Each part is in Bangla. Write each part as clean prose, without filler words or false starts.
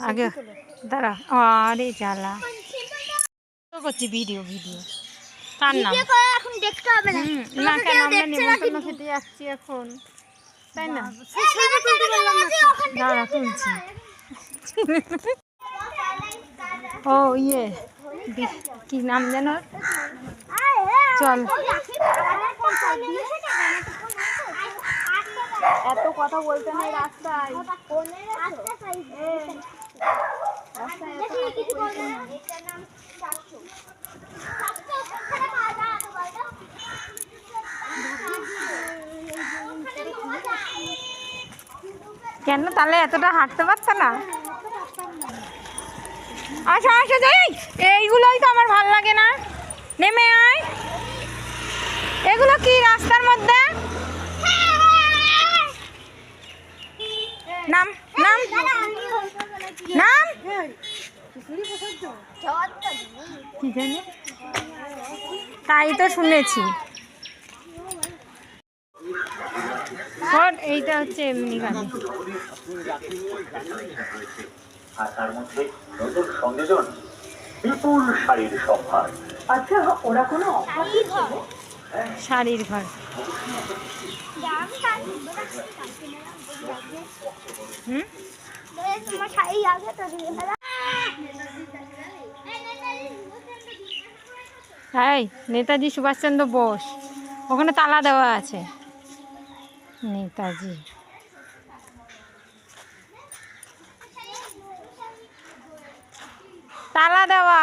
আগে দাঁড়া, আরে জ্বালা করছি ভিডিও তার নাম এখন দেখতে হবে না। না কেন আমরা নিমন্ত্রণ খেতে যাচ্ছি এখন, তাই না? দাঁড়া তুলছি। ও ইয়ে কি নাম যেন, চল। এত কথা বলতে নেই রাস্তায়। কেন তাহলে এতটা হাঁটতে পারছে না? আসো আসো যাই, এইগুলোই তো আমার ভাল লাগে না। নেমে আয়, এগুলো কি রাস্তার মধ্যে? নাম নাম নাম কি জানি, তাই তো শুনেছি। এইটা হচ্ছে এমনি গাড়ি। আর তার মধ্যে নতুন সংযোজন বিপুল শাড়ির সম্ভার। আচ্ছা ওরা কোনো শাড়ির ঘর। হ্যাঁ, নেতাজি সুভাষচন্দ্র বোস, ওখানে তালা দেওয়া আছে। নেতাজি তালা দেওয়া।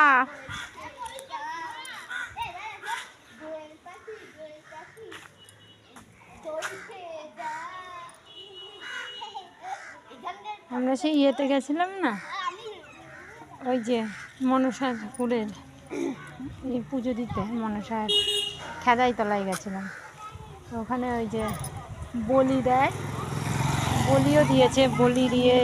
আমরা সেই ইয়েতে গেছিলাম না, ওই যে মনসা ঠাকুরের পুজো দিতে, মনসার খেদাই তলায় গেছিলাম। ওখানে ওই যে বলি দেয়, বলিও দিয়েছে, বলি দিয়ে